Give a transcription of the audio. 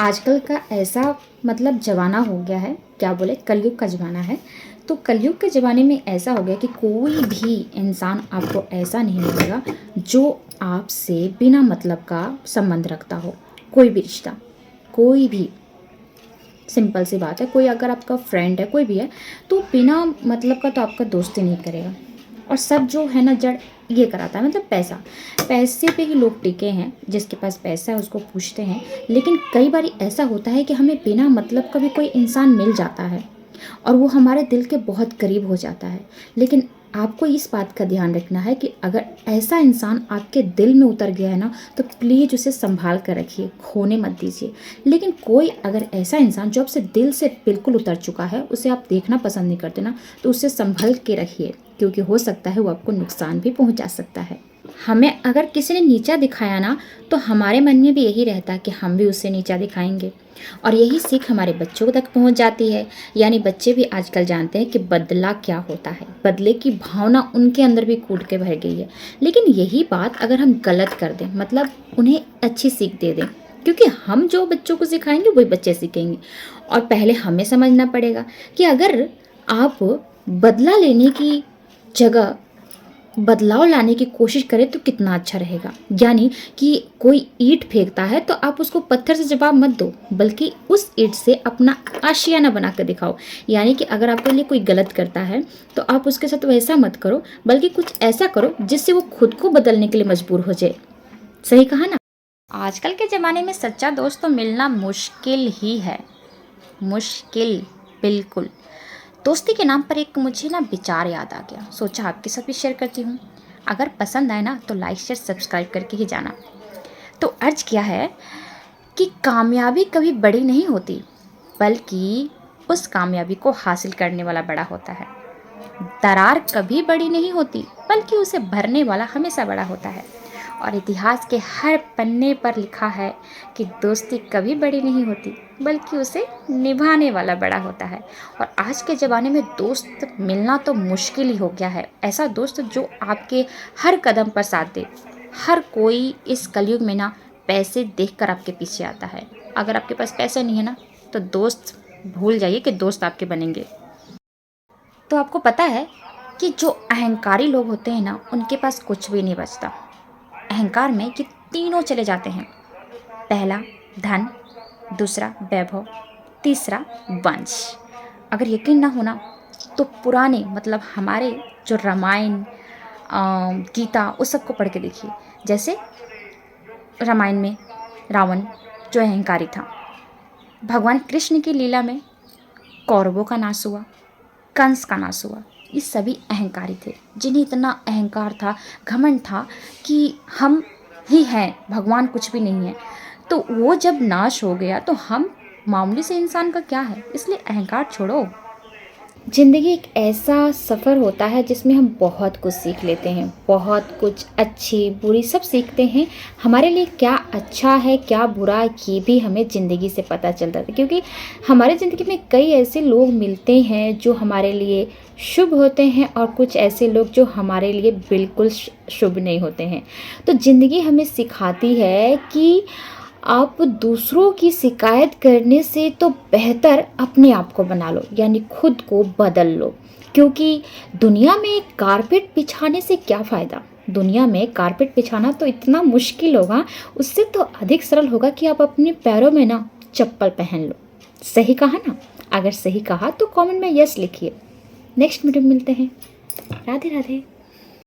आजकल का ऐसा मतलब ज़माना हो गया है, क्या बोले, कलयुग का ज़माना है। तो कलयुग के ज़माने में ऐसा हो गया कि कोई भी इंसान आपको ऐसा नहीं मिलेगा जो आपसे बिना मतलब का संबंध रखता हो। कोई भी रिश्ता, कोई भी, सिंपल सी बात है, कोई अगर आपका फ्रेंड है, कोई भी है, तो बिना मतलब का तो आपका दोस्ती नहीं करेगा। और सब जो है ना जड़ ये कराता है, मतलब पैसा, पैसे पे ही लोग टिके हैं। जिसके पास पैसा है उसको पूछते हैं। लेकिन कई बार ऐसा होता है कि हमें बिना मतलब का भी कोई इंसान मिल जाता है और वो हमारे दिल के बहुत करीब हो जाता है। लेकिन आपको इस बात का ध्यान रखना है कि अगर ऐसा इंसान आपके दिल में उतर गया है ना, तो प्लीज़ उसे संभाल कर रखिए, खोने मत दीजिए। लेकिन कोई अगर ऐसा इंसान जो आपसे दिल से बिल्कुल उतर चुका है, उसे आप देखना पसंद नहीं करते ना, तो उसे संभल के रखिए, क्योंकि हो सकता है वो आपको नुकसान भी पहुंचा सकता है। हमें अगर किसी ने नीचा दिखाया ना, तो हमारे मन में भी यही रहता है कि हम भी उससे नीचा दिखाएंगे। और यही सीख हमारे बच्चों तक पहुंच जाती है। यानी बच्चे भी आजकल जानते हैं कि बदला क्या होता है, बदले की भावना उनके अंदर भी कूट के भर गई है। लेकिन यही बात अगर हम गलत कर दें, मतलब उन्हें अच्छी सीख दे दें, क्योंकि हम जो बच्चों को सिखाएंगे वही बच्चे सीखेंगे। और पहले हमें समझना पड़ेगा कि अगर आप बदला लेने की जगह बदलाव लाने की कोशिश करें तो कितना अच्छा रहेगा। यानी कि कोई ईंट फेंकता है तो आप उसको पत्थर से जवाब मत दो, बल्कि उस ईंट से अपना आशियाना बना कर दिखाओ। यानी कि अगर आपके लिए कोई गलत करता है तो आप उसके साथ वैसा मत करो, बल्कि कुछ ऐसा करो जिससे वो खुद को बदलने के लिए मजबूर हो जाए। सही कहा ना। आजकल के ज़माने में सच्चा दोस्त तो मिलना मुश्किल ही है, मुश्किल, बिल्कुल। दोस्ती के नाम पर एक मुझे ना विचार याद आ गया, सोचा आपके साथ भी शेयर करती हूँ। अगर पसंद आए ना तो लाइक शेयर सब्सक्राइब करके ही जाना। तो अर्ज किया है कि कामयाबी कभी बड़ी नहीं होती, बल्कि उस कामयाबी को हासिल करने वाला बड़ा होता है। दरार कभी बड़ी नहीं होती, बल्कि उसे भरने वाला हमेशा बड़ा होता है। और इतिहास के हर पन्ने पर लिखा है कि दोस्ती कभी बड़ी नहीं होती, बल्कि उसे निभाने वाला बड़ा होता है। और आज के ज़माने में दोस्त मिलना तो मुश्किल ही हो गया है। ऐसा दोस्त जो आपके हर कदम पर साथ दे। हर कोई इस कलयुग में ना पैसे देखकर आपके पीछे आता है। अगर आपके पास पैसे नहीं है ना, तो दोस्त भूल जाइए कि दोस्त आपके बनेंगे। तो आपको पता है कि जो अहंकारी लोग होते हैं ना, उनके पास कुछ भी नहीं बचता। अहंकार में ये तीनों चले जाते हैं। पहला धन, दूसरा वैभव, तीसरा वंश। अगर यकीन ना होना तो पुराने मतलब हमारे जो रामायण, गीता, उस सब को पढ़ के देखिए। जैसे रामायण में रावण जो अहंकारी था, भगवान कृष्ण की लीला में कौरवों का नाश हुआ, कंस का नाश हुआ। ये सभी अहंकारी थे, जिन्हें इतना अहंकार था, घमंड था कि हम ही हैं, भगवान कुछ भी नहीं है। तो वो जब नाश हो गया तो हम मामूली से इंसान का क्या है। इसलिए अहंकार छोड़ो। ज़िंदगी एक ऐसा सफ़र होता है जिसमें हम बहुत कुछ सीख लेते हैं, बहुत कुछ, अच्छी बुरी सब सीखते हैं। हमारे लिए क्या अच्छा है क्या बुरा, ये भी हमें ज़िंदगी से पता चलता है, क्योंकि हमारे ज़िंदगी में कई ऐसे लोग मिलते हैं जो हमारे लिए शुभ होते हैं और कुछ ऐसे लोग जो हमारे लिए बिल्कुल शुभ नहीं होते हैं। तो ज़िंदगी हमें सिखाती है कि आप दूसरों की शिकायत करने से तो बेहतर अपने आप को बना लो, यानी खुद को बदल लो। क्योंकि दुनिया में कारपेट बिछाने से क्या फ़ायदा। दुनिया में कारपेट बिछाना तो इतना मुश्किल होगा, उससे तो अधिक सरल होगा कि आप अपने पैरों में ना चप्पल पहन लो। सही कहा ना। अगर सही कहा तो कमेंट में यस लिखिए। नेक्स्ट वीडियो में मिलते हैं। राधे राधे।